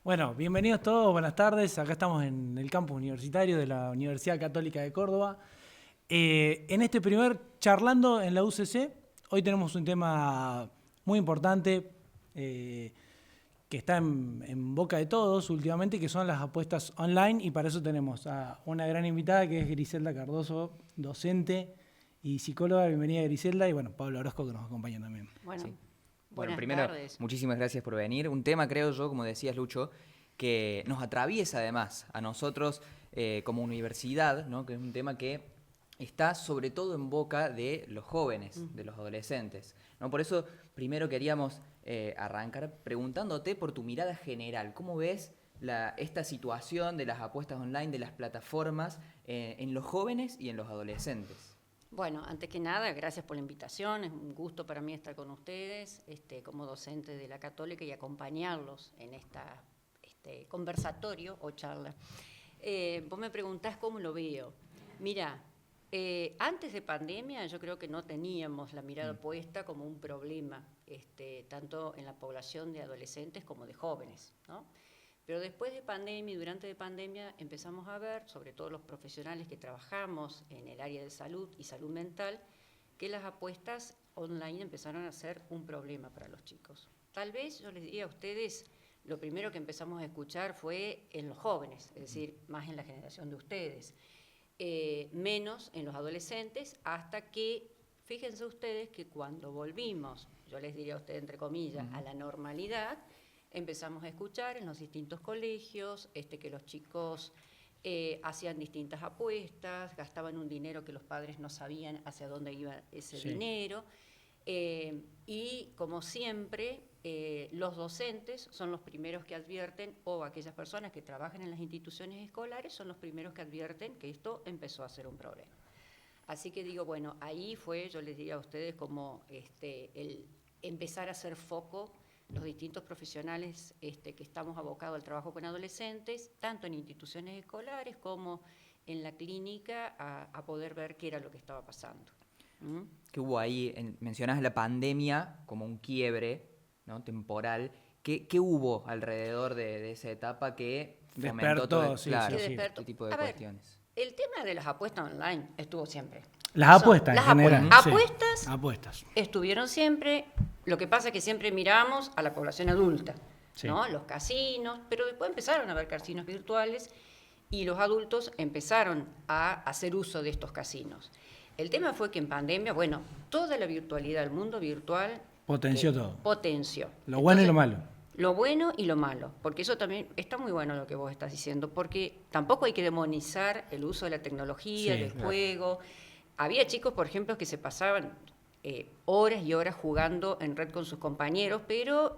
Bueno, bienvenidos todos, buenas tardes. Acá estamos en el campus universitario de la Universidad Católica de Córdoba. En este primer Charlando en la UCC, hoy tenemos un tema muy importante que está en boca de todos últimamente, que son las apuestas online, y para eso tenemos a una gran invitada que es Griselda Cardoso, docente y psicóloga. Bienvenida, Griselda, y bueno, Pablo Orozco, que nos acompaña también. Bueno, Sí. Bueno, buenas primero, tardes. muchísimas gracias por venir. Un tema, creo yo, como decías, Lucho, que nos atraviesa además a nosotros como universidad, ¿no? Que es un tema que está sobre todo en boca de los jóvenes, de los adolescentes, ¿no? Por eso, primero queríamos arrancar preguntándote por tu mirada general. ¿Cómo ves esta situación de las apuestas online, de las plataformas en los jóvenes y en los adolescentes? Bueno, antes que nada, gracias por la invitación. Es un gusto para mí estar con ustedes como docente de la Católica y acompañarlos en este conversatorio o charla. Vos me preguntás cómo lo veo. Mira, antes de pandemia yo creo que no teníamos la mirada puesta como un problema, tanto en la población de adolescentes como de jóvenes, ¿no? Pero después de pandemia y durante de pandemia empezamos a ver, sobre todo los profesionales que trabajamos en el área de salud y salud mental, que las apuestas online empezaron a ser un problema para los chicos. Tal vez yo les diría a ustedes, lo primero que empezamos a escuchar fue en los jóvenes, es decir, más en la generación de ustedes, menos en los adolescentes, hasta que, fíjense ustedes que cuando volvimos, yo les diría a ustedes entre comillas, a la normalidad, empezamos a escuchar en los distintos colegios que los chicos hacían distintas apuestas, gastaban un dinero que los padres no sabían hacia dónde iba ese dinero. Y como siempre, los docentes son los primeros que advierten, o aquellas personas que trabajan en las instituciones escolares son los primeros que advierten que esto empezó a ser un problema. Así que digo, bueno, ahí fue, yo les diría a ustedes, como el empezar a hacer foco los distintos profesionales que estamos abocados al trabajo con adolescentes, tanto en instituciones escolares como en la clínica, a poder ver qué era lo que estaba pasando. ¿Qué hubo ahí? Mencionás la pandemia como un quiebre, ¿no? Temporal. ¿Qué hubo alrededor de esa etapa que fomentó todo este tipo de cuestiones? El tema de las apuestas online estuvo siempre. Las apuestas en general. Apuestas estuvieron siempre. Lo que pasa es que siempre miramos a la población adulta, ¿no? Los casinos, pero después empezaron a haber casinos virtuales y los adultos empezaron a hacer uso de estos casinos. El tema fue que en pandemia, bueno, toda la virtualidad, el mundo virtual Potenció todo. Potenció. Lo bueno y lo malo. Lo bueno y lo malo, porque eso también está muy bueno lo que vos estás diciendo, porque tampoco hay que demonizar el uso de la tecnología, del juego. Había chicos, por ejemplo, que se pasaban horas y horas jugando en red con sus compañeros, pero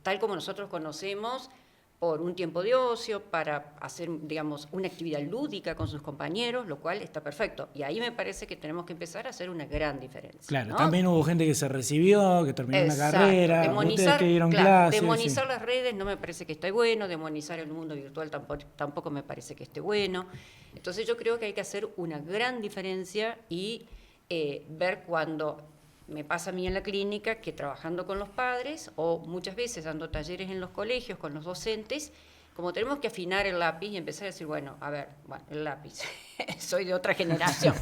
tal como nosotros conocemos, por un tiempo de ocio, para hacer, digamos, una actividad lúdica con sus compañeros, lo cual está perfecto. Y ahí me parece que tenemos que empezar a hacer una gran diferencia. Claro, ¿no? También hubo gente que se recibió, que terminó una carrera, ustedes que dieron clases. Demonizar las redes no me parece que esté bueno, demonizar el mundo virtual tampoco me parece que esté bueno. Entonces yo creo que hay que hacer una gran diferencia y ver cuando me pasa a mí en la clínica que trabajando con los padres o muchas veces dando talleres en los colegios con los docentes, como tenemos que afinar el lápiz y empezar a decir, bueno, el lápiz, soy de otra generación.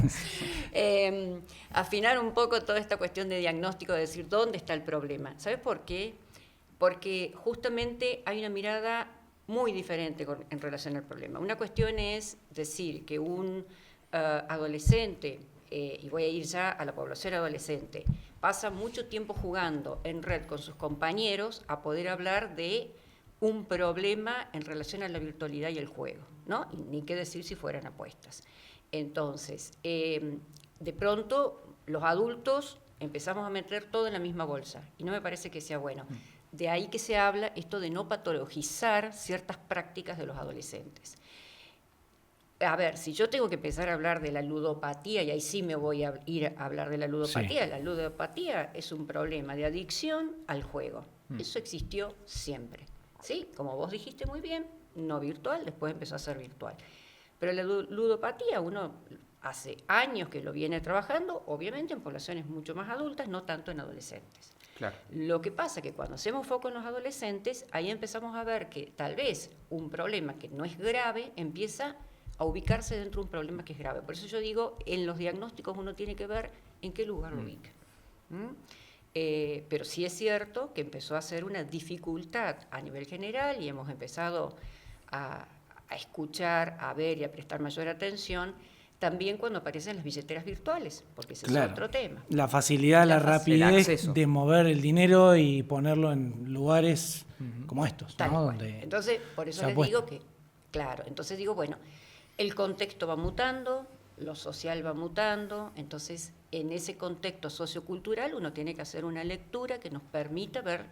Afinar un poco toda esta cuestión de diagnóstico, de decir dónde está el problema. ¿Sabes por qué? Porque justamente hay una mirada muy diferente en relación al problema. Una cuestión es decir que un adolescente, y voy a ir ya a la población adolescente, pasa mucho tiempo jugando en red con sus compañeros a poder hablar de un problema en relación a la virtualidad y el juego, ¿no? Y ni qué decir si fueran apuestas. Entonces, de pronto los adultos empezamos a meter todo en la misma bolsa y no me parece que sea bueno. De ahí que se habla esto de no patologizar ciertas prácticas de los adolescentes. A ver, si yo tengo que empezar a hablar de la ludopatía, y ahí sí me voy a ir a hablar de la ludopatía, la ludopatía es un problema de adicción al juego. Eso existió siempre, ¿sí? Como vos dijiste muy bien, no virtual, después empezó a ser virtual. Pero la ludopatía uno hace años que lo viene trabajando, obviamente en poblaciones mucho más adultas, no tanto en adolescentes. Claro. Lo que pasa es que cuando hacemos foco en los adolescentes, ahí empezamos a ver que tal vez un problema que no es grave empieza a ubicarse dentro de un problema que es grave. Por eso yo digo, en los diagnósticos uno tiene que ver en qué lugar lo ubica. Pero sí es cierto que empezó a ser una dificultad a nivel general y hemos empezado a escuchar, a ver y a prestar mayor atención también cuando aparecen las billeteras virtuales, porque ese es otro tema. La facilidad, la rapidez de mover el dinero y ponerlo en lugares como estos, Tal ¿no? cual. Donde entonces, por eso les digo que, claro, entonces digo, bueno, el contexto va mutando, lo social va mutando, entonces en ese contexto sociocultural uno tiene que hacer una lectura que nos permita ver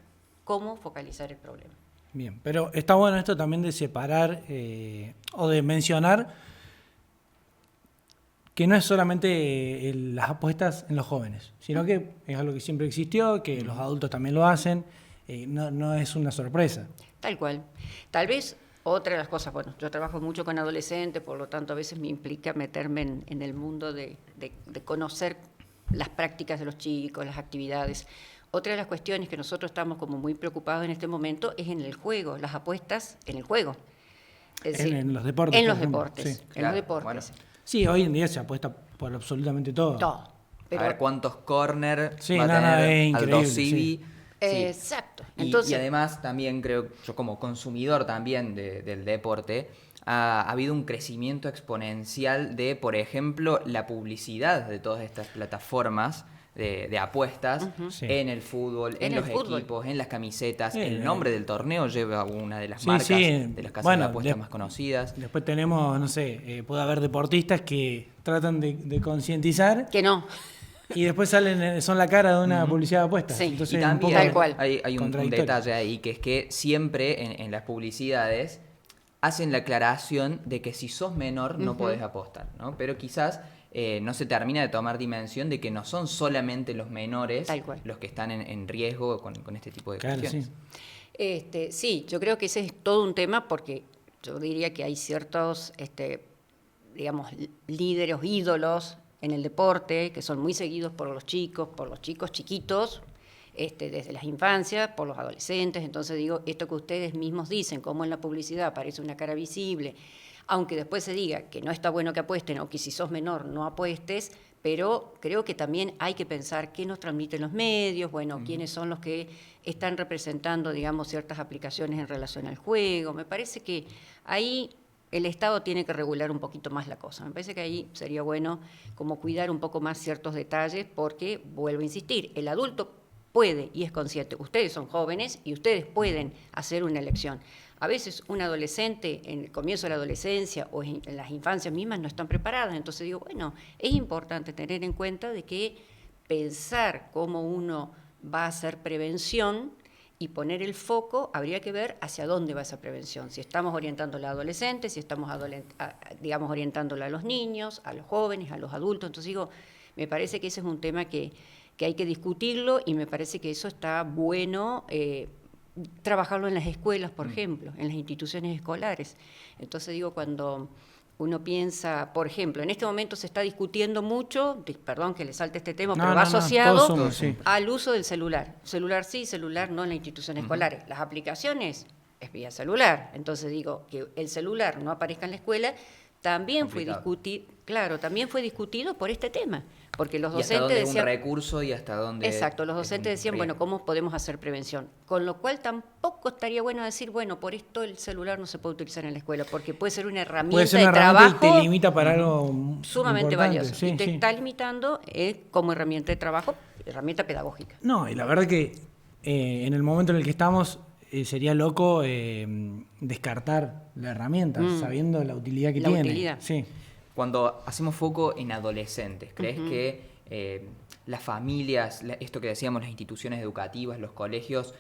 cómo focalizar el problema. Bien, pero está bueno esto también de separar o de mencionar que no es solamente las apuestas en los jóvenes, sino que es algo que siempre existió, que los adultos también lo hacen, no es una sorpresa. Tal cual. Tal vez otra de las cosas, bueno, yo trabajo mucho con adolescentes, por lo tanto a veces me implica meterme en el mundo de conocer las prácticas de los chicos, las actividades. Otra de las cuestiones que nosotros estamos como muy preocupados en este momento es en el juego, las apuestas en el juego. Es decir, en los deportes. En los deportes, sí. en los deportes. Bueno. Sí, hoy en día se apuesta por absolutamente todo. Todo. Pero, a ver cuántos corner sí, va a tener Aldo Civi. Sí. Exacto. Entonces, y además también creo, yo como consumidor también del deporte, ha habido un crecimiento exponencial de, por ejemplo, la publicidad de todas estas plataformas de apuestas en el fútbol, en los equipos, en las camisetas. El nombre del torneo lleva una de las marcas de las casas de apuestas más conocidas. Después tenemos, no sé, puede haber deportistas que tratan de concientizar. Que no. Y después son la cara de una publicidad de apuestas. Sí. Entonces, Y también tal cual. hay un detalle ahí, que es que siempre en las publicidades hacen la aclaración de que si sos menor no podés apostar, ¿no? Pero quizás no se termina de tomar dimensión de que no son solamente los menores los que están en riesgo con este tipo de cuestiones. Sí. Sí, yo creo que ese es todo un tema porque yo diría que hay ciertos, digamos, líderes, ídolos en el deporte que son muy seguidos por los chicos chiquitos, desde las infancias, por los adolescentes. Entonces digo, esto que ustedes mismos dicen, como en la publicidad aparece una cara visible, aunque después se diga que no está bueno que apuesten o que si sos menor no apuestes, pero creo que también hay que pensar qué nos transmiten los medios, bueno, quiénes son los que están representando, digamos, ciertas aplicaciones en relación al juego. Me parece que ahí el Estado tiene que regular un poquito más la cosa. Me parece que ahí sería bueno como cuidar un poco más ciertos detalles porque, vuelvo a insistir, el adulto puede y es consciente. Ustedes son jóvenes y ustedes pueden hacer una elección. A veces un adolescente en el comienzo de la adolescencia o en las infancias mismas no están preparadas. Entonces digo, bueno, es importante tener en cuenta de que pensar cómo uno va a hacer prevención y poner el foco, habría que ver hacia dónde va esa prevención. Si estamos orientándola a adolescentes, si estamos, digamos, orientándola a los niños, a los jóvenes, a los adultos. Entonces digo, me parece que ese es un tema que hay que discutirlo y me parece que eso está bueno trabajarlo en las escuelas, por ejemplo, en las instituciones escolares. Entonces digo, cuando uno piensa, por ejemplo, en este momento se está discutiendo mucho, perdón que le salte este tema, pero va asociado al uso del celular. Celular sí, celular no en las instituciones escolares. Las aplicaciones es vía celular. Entonces digo, que el celular no aparezca en la escuela también fue discutido por este tema. Porque los docentes decían... es un recurso y hasta dónde... Exacto, los docentes decían, bueno, ¿cómo podemos hacer prevención? Con lo cual tampoco estaría bueno decir, bueno, por esto el celular no se puede utilizar en la escuela, porque puede ser una herramienta de trabajo... y te limita para algo sumamente valioso. Sí, y te está limitando como herramienta de trabajo, herramienta pedagógica. No, y la verdad que en el momento en el que estamos sería loco descartar la herramienta, sabiendo la utilidad que tiene. Utilidad. Sí. Cuando hacemos foco en adolescentes, ¿crees que las familias, esto que decíamos, las instituciones educativas, los colegios,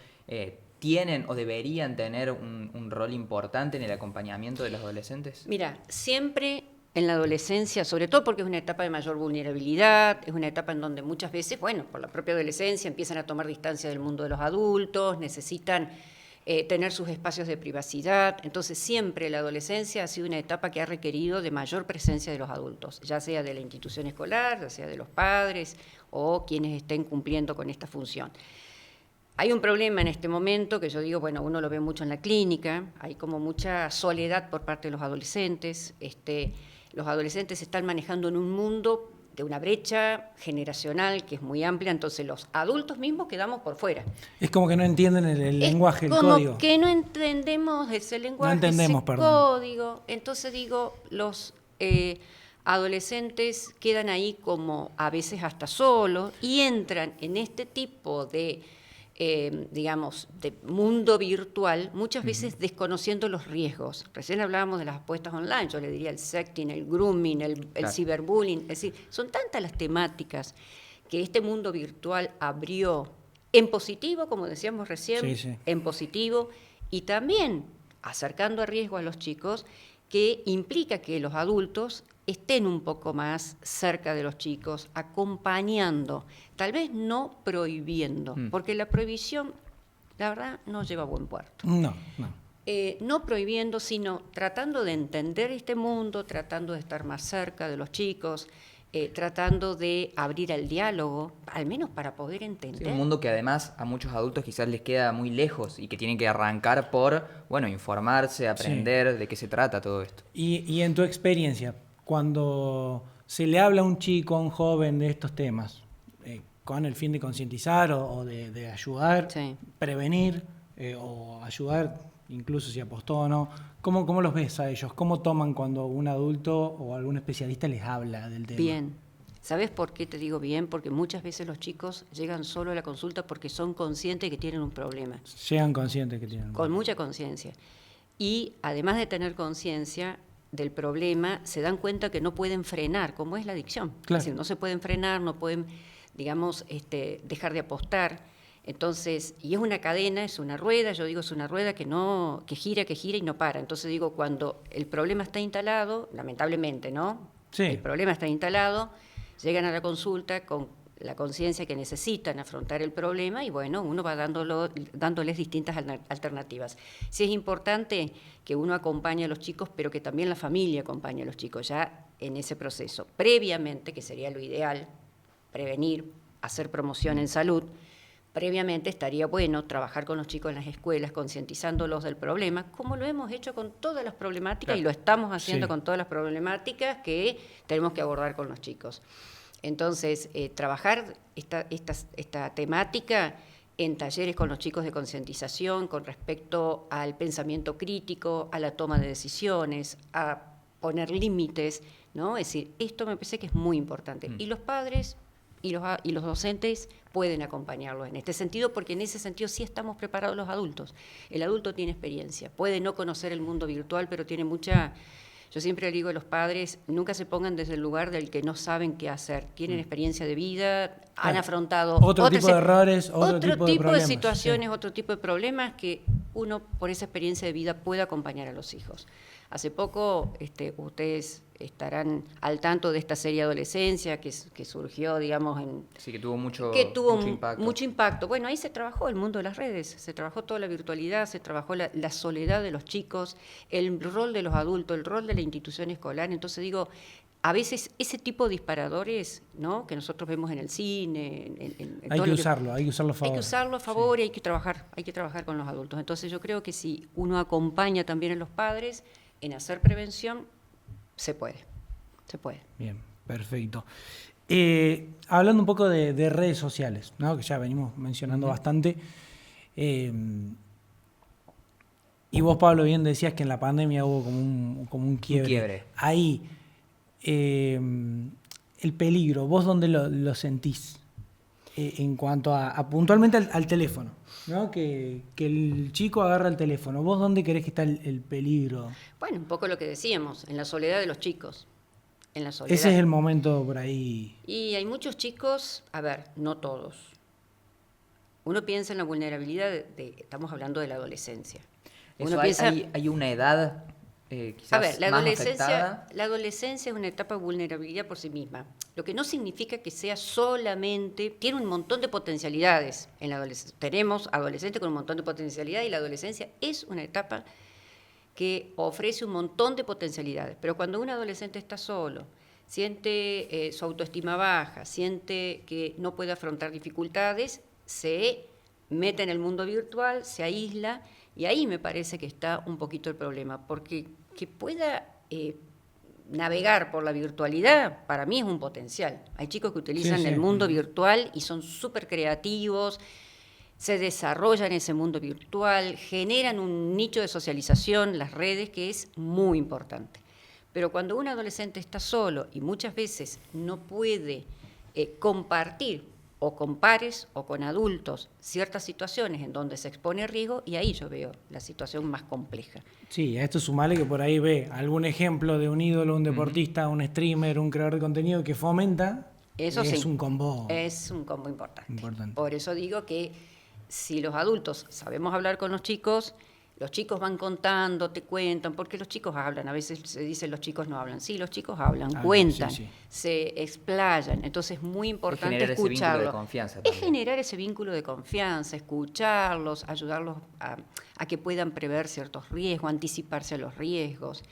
tienen o deberían tener un rol importante en el acompañamiento de los adolescentes? Mira, siempre en la adolescencia, sobre todo porque es una etapa de mayor vulnerabilidad, es una etapa en donde muchas veces, bueno, por la propia adolescencia empiezan a tomar distancia del mundo de los adultos, necesitan tener sus espacios de privacidad. Entonces siempre la adolescencia ha sido una etapa que ha requerido de mayor presencia de los adultos, ya sea de la institución escolar, ya sea de los padres o quienes estén cumpliendo con esta función. Hay un problema en este momento que yo digo, bueno, uno lo ve mucho en la clínica, hay como mucha soledad por parte de los adolescentes. Los adolescentes se están manejando en un mundo de una brecha generacional que es muy amplia, entonces los adultos mismos quedamos por fuera. Es como que no entienden el lenguaje, el como código. que no entendemos ese lenguaje, No entendemos, ese perdón. código. Entonces digo, los adolescentes quedan ahí como a veces hasta solos y entran en este tipo de, digamos, de mundo virtual, muchas veces desconociendo los riesgos. Recién hablábamos de las apuestas online, yo le diría el sexting, el grooming, el Claro. ciberbullying, es decir, son tantas las temáticas que este mundo virtual abrió en positivo, como decíamos recién, Sí, sí. en positivo, y también acercando a riesgo a los chicos, que implica que los adultos estén un poco más cerca de los chicos, acompañando, tal vez no prohibiendo, porque la prohibición, la verdad, no lleva a buen puerto. No. No prohibiendo, sino tratando de entender este mundo, tratando de estar más cerca de los chicos, tratando de abrir el diálogo, al menos para poder entender. Sí, un mundo que además a muchos adultos quizás les queda muy lejos y que tienen que arrancar por, bueno, informarse, aprender de qué se trata todo esto. Y en tu experiencia, cuando se le habla a un chico, a un joven de estos temas, con el fin de concientizar o de ayudar, Sí. prevenir o ayudar, incluso si apostó o no, ¿cómo los ves a ellos? ¿Cómo toman cuando un adulto o algún especialista les habla del tema? Bien. ¿Sabes por qué te digo bien? Porque muchas veces los chicos llegan solo a la consulta porque son conscientes que tienen un problema, Sean conscientes que tienen. con mucha conciencia. Y además de tener conciencia del problema, se dan cuenta que no pueden frenar, como es la adicción. Claro. Es decir, no se pueden frenar, no pueden, digamos, dejar de apostar. Entonces, y es una cadena, es una rueda, yo digo, es una rueda que gira y no para. Entonces digo, cuando el problema está instalado, lamentablemente, ¿no? Sí. El problema está instalado, llegan a la consulta con la conciencia que necesitan afrontar el problema y bueno, uno va dándoles distintas alternativas. Sí es importante que uno acompañe a los chicos, pero que también la familia acompañe a los chicos ya en ese proceso. Previamente, que sería lo ideal, prevenir, hacer promoción en salud, previamente estaría bueno trabajar con los chicos en las escuelas, concientizándolos del problema, como lo hemos hecho con todas las problemáticas Claro. y lo estamos haciendo Sí. con todas las problemáticas que tenemos que abordar con los chicos. Entonces, trabajar esta temática en talleres con los chicos de concientización con respecto al pensamiento crítico, a la toma de decisiones, a poner límites, ¿no? Es decir, esto me parece que es muy importante. Y los padres y los docentes pueden acompañarlos en este sentido, porque en ese sentido sí estamos preparados los adultos. El adulto tiene experiencia, puede no conocer el mundo virtual, pero tiene mucha... Yo siempre le digo a los padres, nunca se pongan desde el lugar del que no saben qué hacer. Tienen experiencia de vida, han afrontado Otro tipo de errores, otro tipo de problemas, situaciones, sí. otro tipo de problemas que uno, por esa experiencia de vida, puede acompañar a los hijos. Hace poco ustedes estarán al tanto de esta serie Adolescencia que surgió, digamos, Sí, que tuvo mucho impacto. mucho impacto. Bueno, ahí se trabajó el mundo de las redes, se trabajó toda la virtualidad, se trabajó la soledad de los chicos, el rol de los adultos, el rol de la institución escolar. Entonces digo, a veces ese tipo de disparadores, ¿no?, que nosotros vemos en el cine, en Hay todo que lo usarlo a favor. hay que usarlo a favor y hay que trabajar con los adultos. Entonces yo creo que si uno acompaña también a los padres en hacer prevención, se puede. Bien, perfecto. Hablando un poco de redes sociales, ¿no?, que ya venimos mencionando bastante. Y vos, Pablo, bien decías que en la pandemia hubo como un quiebre. quiebre. Ahí, el peligro, ¿vos dónde lo sentís? En cuanto a puntualmente al teléfono, ¿no? Que el chico agarra el teléfono. ¿Vos dónde crees que está el peligro? Bueno, un poco lo que decíamos, en la soledad de los chicos. En la soledad. Ese es el momento por ahí. Y hay muchos chicos, a ver, no todos. Uno piensa en la vulnerabilidad estamos hablando de la adolescencia. Uno piensa, hay una edad quizás a ver, más afectada. la adolescencia es una etapa de vulnerabilidad por sí misma, lo que no significa que sea solamente, tiene un montón de potencialidades en la adolescencia. Tenemos adolescentes con un montón de potencialidades y la adolescencia es una etapa que ofrece un montón de potencialidades, pero cuando un adolescente está solo, siente su autoestima baja, siente que no puede afrontar dificultades, se mete en el mundo virtual, se aísla, y ahí me parece que está un poquito el problema, porque que pueda navegar por la virtualidad, para mí es un potencial. Hay chicos que utilizan el mundo virtual y son súper creativos, se desarrollan en ese mundo virtual, generan un nicho de socialización, las redes, que es muy importante. Pero cuando un adolescente está solo y muchas veces no puede compartir o con pares o con adultos ciertas situaciones en donde se expone a riesgo, y ahí yo veo la situación más compleja. Sí, a esto sumale que por ahí ve algún ejemplo de un ídolo, un deportista, un streamer, un creador de contenido que fomenta. Eso es sí, un combo. es un combo importante. Importante. Por eso digo que si los adultos sabemos hablar con los chicos van contando, te cuentan, porque los chicos hablan, a veces se dice los chicos no hablan, sí, los chicos hablan, cuentan, se explayan, entonces es muy importante escucharlos. Es generar ese vínculo de confianza, escucharlos, ayudarlos a que puedan prever ciertos riesgos, anticiparse a los riesgos,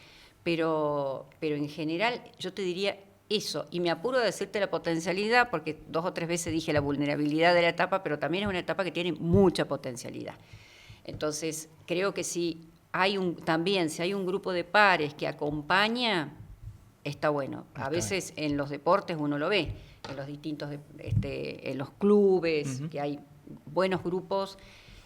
pero en general yo te diría eso, y me apuro a decirte la potencialidad, porque 2 o 3 veces dije la vulnerabilidad de la etapa, pero también es una etapa que tiene mucha potencialidad. Entonces, creo que si hay un grupo de pares que acompaña, está bueno. A veces en los deportes uno lo ve, en los distintos, en los clubes, que hay buenos grupos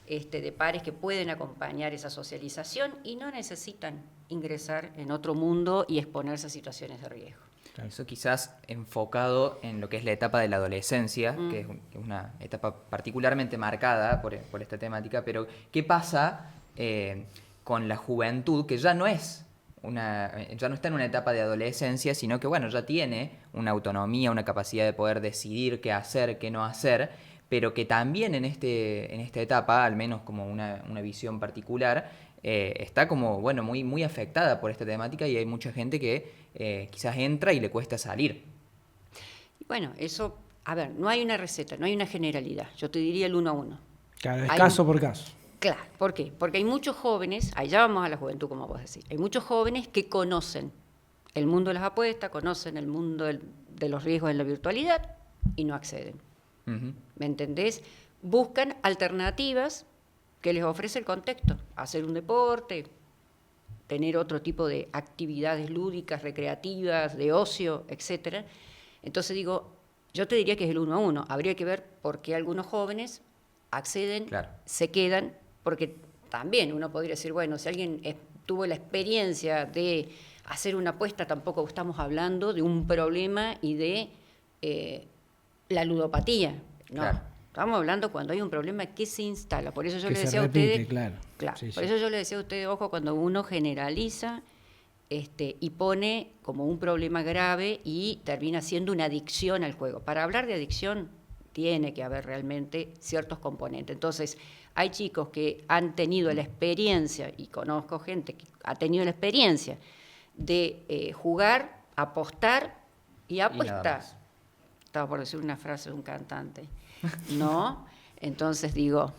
de pares que pueden acompañar esa socialización y no necesitan ingresar en otro mundo y exponerse a situaciones de riesgo. Eso quizás enfocado en lo que es la etapa de la adolescencia, que es una etapa particularmente marcada por esta temática, pero ¿qué pasa con la juventud que ya no está en una etapa de adolescencia, sino que bueno, ya tiene una autonomía, una capacidad de poder decidir qué hacer, qué no hacer, pero que también en esta etapa, al menos como una visión particular, está como, bueno, muy, muy afectada por esta temática y hay mucha gente que quizás entra y le cuesta salir. Bueno, eso, a ver, no hay una receta, no hay una generalidad. Yo te diría el 1 a 1. Claro, es caso por caso. Claro, ¿por qué? Porque hay muchos jóvenes, allá vamos a la juventud, como vos decís, hay muchos jóvenes que conocen el mundo de las apuestas, conocen el mundo de los riesgos en la virtualidad y no acceden. ¿Me entendés? Buscan alternativas que les ofrece el contexto, hacer un deporte, tener otro tipo de actividades lúdicas, recreativas, de ocio, etcétera. Entonces digo, yo te diría que es el 1 a 1. Habría que ver por qué algunos jóvenes acceden, se quedan, porque también uno podría decir, bueno, si alguien tuvo la experiencia de hacer una apuesta, tampoco estamos hablando de un problema y de la ludopatía, no. Claro. Estamos hablando cuando hay un problema que se instala. Por eso yo les decía a ustedes, por eso yo les decía a ustedes, ojo, cuando uno generaliza y pone como un problema grave y termina siendo una adicción al juego. Para hablar de adicción tiene que haber realmente ciertos componentes. Entonces, hay chicos que han tenido la experiencia, y conozco gente que ha tenido la experiencia de jugar, apostar y apostar. Estaba por decir una frase de un cantante. ¿No? Entonces digo,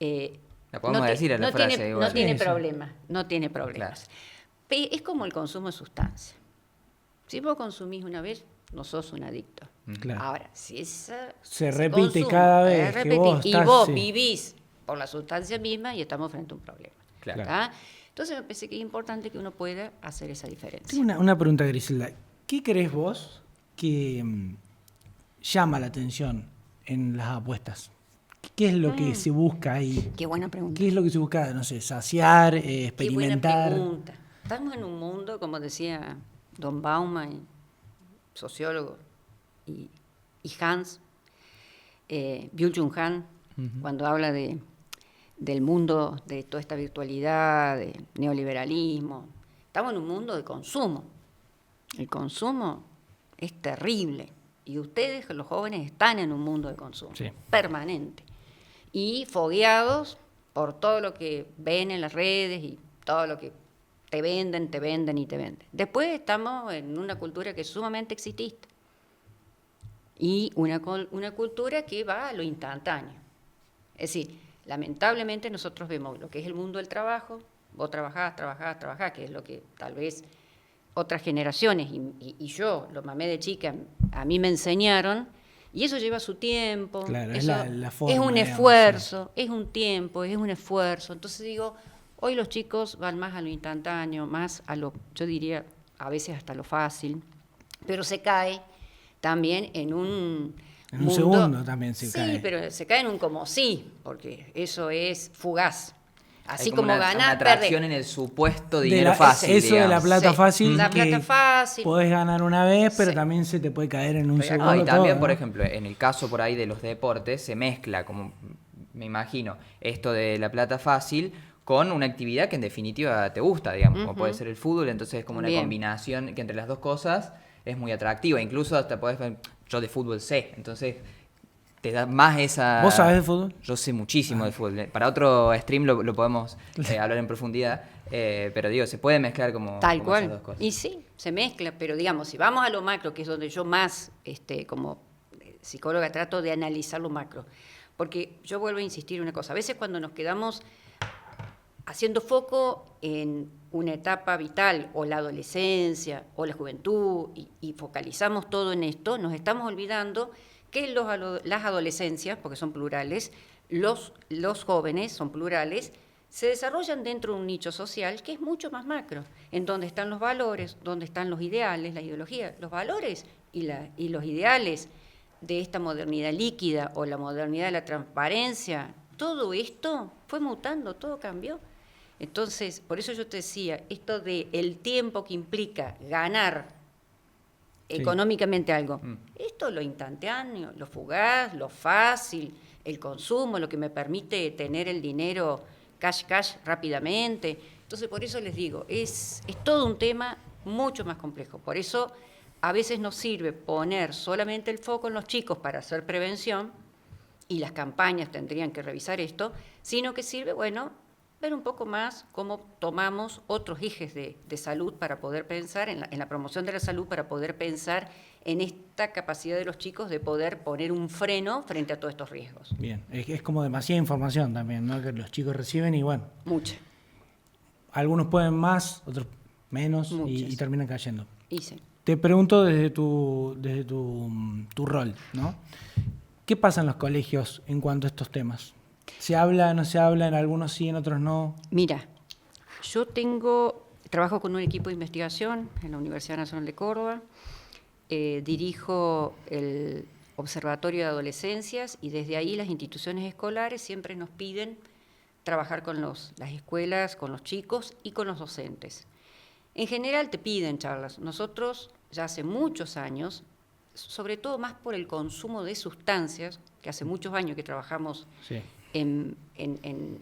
la podemos decir en la frase igual. No tiene problema, no tiene problemas. Claro. Es como el consumo de sustancias. Si vos consumís una vez, no sos un adicto. Claro. Ahora, si esa se repite consume, cada vez que vos estás, y vos vivís por la sustancia misma, y estamos frente a un problema. Claro. Entonces me parece que es importante que uno pueda hacer esa diferencia. Tengo una pregunta, Griselda. ¿Qué crees vos que llama la atención en las apuestas? ¿Qué es lo que se busca ahí? Qué buena pregunta. ¿Qué es lo que se busca, no sé, saciar, experimentar? Qué buena pregunta. Estamos en un mundo, como decía Don Bauman, sociólogo, y Hans, Byung-Chul Han, cuando habla del mundo, de toda esta virtualidad, de neoliberalismo. Estamos en un mundo de consumo. El consumo es terrible. Y ustedes, los jóvenes, están en un mundo de consumo permanente. Y fogueados por todo lo que ven en las redes y todo lo que te venden. Después estamos en una cultura que es sumamente exitista. Y una cultura que va a lo instantáneo. Es decir, lamentablemente nosotros vemos lo que es el mundo del trabajo. Vos trabajás, que es lo que tal vez otras generaciones, y yo lo mamé de chica, a mí me enseñaron Y eso lleva su tiempo. Claro, es eso la forma, es un digamos, esfuerzo, es un tiempo, es un esfuerzo. Entonces digo, hoy los chicos van más a lo instantáneo, más a lo, yo diría, a veces hasta lo fácil, pero se cae también en un En un mundo, segundo también se cae. Sí, pero se cae en un como sí, porque eso es fugaz. Así Hay como como una ganar, atracción perder. en el supuesto De dinero fácil, eso de la digamos. plata Sí, fácil, la que plata fácil. podés ganar una vez, pero Sí. también se te puede caer en un Estoy acá. segundo. Y también, todo, por ¿no? ejemplo, en el caso por ahí de los deportes, se mezcla, como me imagino, esto de la plata fácil con una actividad que en definitiva te gusta, digamos, como puede ser el fútbol, entonces es como una Bien. combinación que entre las dos cosas es muy atractiva. Incluso hasta podés, yo de fútbol sé, entonces te da más esa... ¿Vos sabés de fútbol? Yo sé muchísimo de fútbol. Para otro stream lo podemos hablar en profundidad, pero digo, se puede mezclar como, Tal como esas cual. dos cosas. Y sí, se mezcla, pero digamos, si vamos a lo macro, que es donde yo más, como psicóloga, trato de analizar lo macro. Porque yo vuelvo a insistir una cosa, a veces cuando nos quedamos haciendo foco en una etapa vital, o la adolescencia, o la juventud, y focalizamos todo en esto, nos estamos olvidando que las adolescencias, porque son plurales, los jóvenes son plurales, se desarrollan dentro de un nicho social que es mucho más macro, en donde están los valores, donde están los ideales, la ideología, los valores y los ideales de esta modernidad líquida o la modernidad de la transparencia. Todo esto fue mutando, todo cambió. Entonces, por eso yo te decía, esto de el tiempo que implica ganar económicamente algo, esto lo instantáneo, lo fugaz, lo fácil, el consumo, lo que me permite tener el dinero cash rápidamente. Entonces, por eso les digo, es todo un tema mucho más complejo. Por eso a veces nos sirve poner solamente el foco en los chicos para hacer prevención, y las campañas tendrían que revisar esto, sino que sirve, bueno, ver un poco más cómo tomamos otros ejes de salud para poder pensar en la promoción de la salud, para poder pensar en esta capacidad de los chicos de poder poner un freno frente a todos estos riesgos. Bien, es como demasiada información también, ¿no? Que los chicos reciben y bueno, Mucha. algunos pueden más, otros menos y Muchas. terminan cayendo. Y sí. Te pregunto desde tu rol, ¿no? ¿Qué pasa en los colegios en cuanto a estos temas? ¿Se habla, no se habla? En algunos sí, en otros no. Mira, yo trabajo con un equipo de investigación en la Universidad Nacional de Córdoba, dirijo el Observatorio de Adolescencias, y desde ahí las instituciones escolares siempre nos piden trabajar con las escuelas, con los chicos y con los docentes. En general te piden charlas. Nosotros ya hace muchos años, sobre todo más por el consumo de sustancias, que hace muchos años que trabajamos Sí.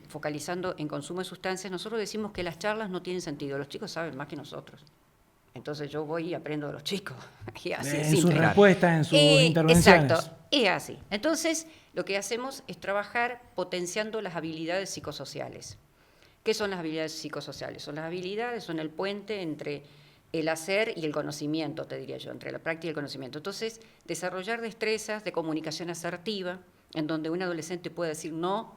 focalizando en consumo de sustancias, nosotros decimos que las charlas no tienen sentido. Los chicos saben más que nosotros. Entonces yo voy y aprendo de los chicos. Y así es En sus simple. respuestas, en sus intervenciones. Exacto, es así. Entonces lo que hacemos es trabajar potenciando las habilidades psicosociales. ¿Qué son las habilidades psicosociales? Son el puente entre el hacer y el conocimiento, te diría yo, entre la práctica y el conocimiento. Entonces, desarrollar destrezas de comunicación asertiva, en donde un adolescente puede decir no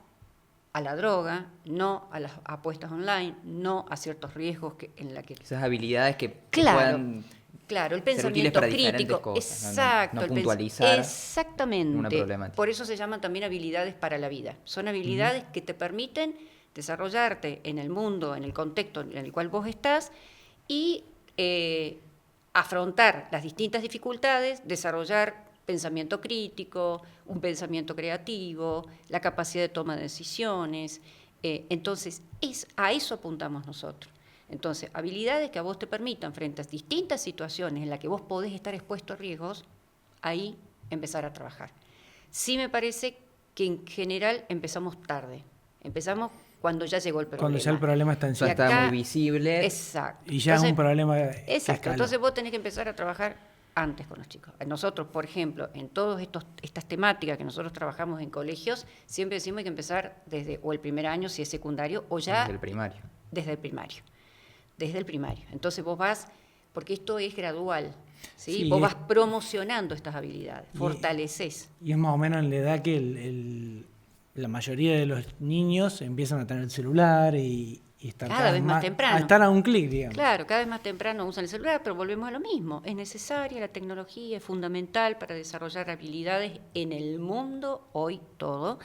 a la droga, no a las apuestas online, no a ciertos riesgos en la que... Esas habilidades que Claro, puedan claro, el ser útiles pensamiento para diferentes crítico, cosas, ¿no? exacto, No puntualizar exactamente. una problemática. Por eso se llaman también habilidades para la vida. Son habilidades que te permiten desarrollarte en el mundo, en el contexto en el cual vos estás, y afrontar las distintas dificultades, desarrollar pensamiento crítico, un pensamiento creativo, la capacidad de toma de decisiones. Entonces, a eso apuntamos nosotros. Entonces, habilidades que a vos te permitan, frente a distintas situaciones en las que vos podés estar expuesto a riesgos, ahí empezar a trabajar. Sí me parece que en general empezamos tarde. Empezamos cuando ya llegó el problema. Cuando ya el problema está Ya encima. está acá- muy visible. Exacto. Y ya es un problema. que Exacto. escaló. Entonces vos tenés que empezar a trabajar antes con los chicos. Nosotros, por ejemplo, en todas estas temáticas que nosotros trabajamos en colegios, siempre decimos que hay que empezar desde o el primer año, si es secundario, o ya Desde el primario. desde el primario. Desde el primario. Entonces vos vas, porque esto es gradual, ¿sí? Sí, Vos vas promocionando estas habilidades, fortaleces. Y es más o menos en la edad que la mayoría de los niños empiezan a tener el celular y y estar cada vez más temprano. A estar a un clic, digamos. Claro, cada vez más temprano usan el celular, pero volvemos a lo mismo. Es necesaria la tecnología, es fundamental para desarrollar habilidades en el mundo, hoy todo.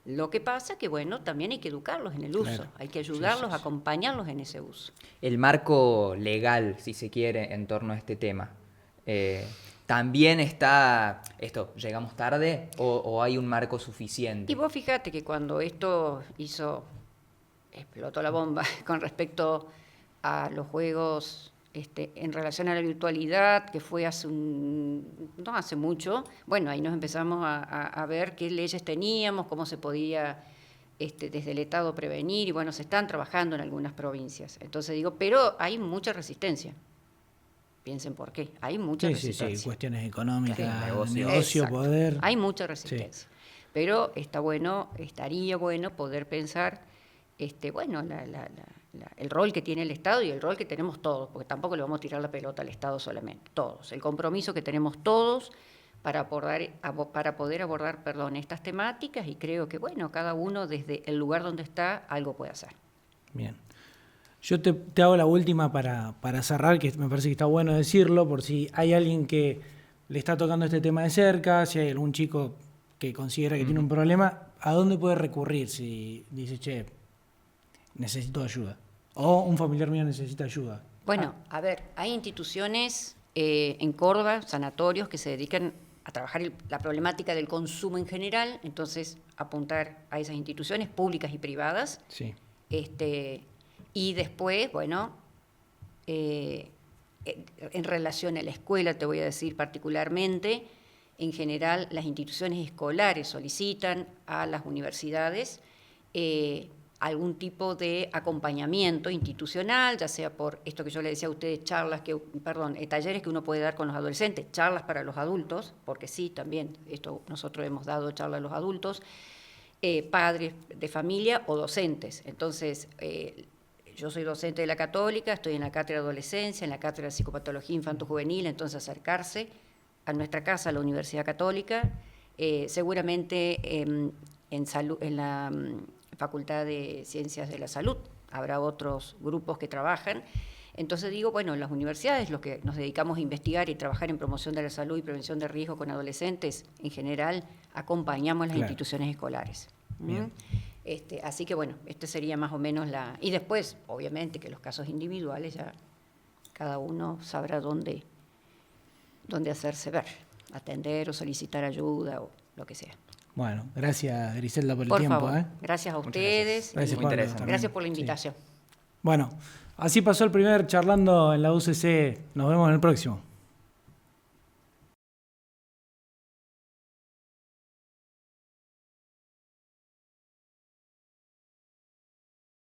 Lo que pasa que, bueno, también hay que educarlos en el uso, Claro. hay que ayudarlos, acompañarlos en ese uso. El marco legal, si se quiere, en torno a este tema. ¿También está esto, llegamos tarde o hay un marco suficiente? Y vos fíjate que cuando esto explotó la bomba con respecto a los juegos en relación a la virtualidad, que fue no hace mucho, bueno, ahí nos empezamos a ver qué leyes teníamos, cómo se podía desde el Estado prevenir, y bueno, se están trabajando en algunas provincias. Entonces digo, pero hay mucha resistencia. Piensen por qué. Hay mucha resistencia. Sí, cuestiones económicas, negocio, Exacto. poder. Hay mucha resistencia. Pero estaría bueno poder pensar, bueno, el rol que tiene el Estado y el rol que tenemos todos, porque tampoco le vamos a tirar la pelota al Estado solamente, todos. El compromiso que tenemos todos para poder abordar estas temáticas, y creo que, bueno, cada uno desde el lugar donde está algo puede hacer. Bien. Yo te hago la última para cerrar, que me parece que está bueno decirlo, por si hay alguien que le está tocando este tema de cerca, si hay algún chico que considera que tiene un problema, ¿a dónde puede recurrir si dice, che, necesito ayuda? O un familiar mío necesita ayuda. Bueno, a ver, hay instituciones en Córdoba, sanatorios, que se dedican a trabajar la problemática del consumo en general, entonces apuntar a esas instituciones públicas y privadas. Sí. Y después, bueno, en relación a la escuela, te voy a decir particularmente, en general las instituciones escolares solicitan a las universidades algún tipo de acompañamiento institucional, ya sea por esto que yo le decía a ustedes, talleres que uno puede dar con los adolescentes, charlas para los adultos, porque sí, también nosotros hemos dado charlas a los adultos, padres de familia o docentes. Entonces, yo soy docente de la Católica, estoy en la cátedra de adolescencia, en la cátedra de psicopatología infanto-juvenil, entonces acercarse a nuestra casa, a la Universidad Católica, seguramente en la Facultad de Ciencias de la Salud habrá otros grupos que trabajan. Entonces digo, bueno, las universidades, los que nos dedicamos a investigar y trabajar en promoción de la salud y prevención de riesgo con adolescentes, en general acompañamos a las instituciones escolares. Así que bueno, sería más o menos y después, obviamente, que los casos individuales ya cada uno sabrá dónde hacerse ver, atender o solicitar ayuda o lo que sea. Bueno, gracias Griselda por el tiempo. Por favor, gracias a ustedes. Gracias, Pablo, Gracias por la invitación. Sí. Bueno, así pasó el primer Charlando en la UCC. Nos vemos en el próximo.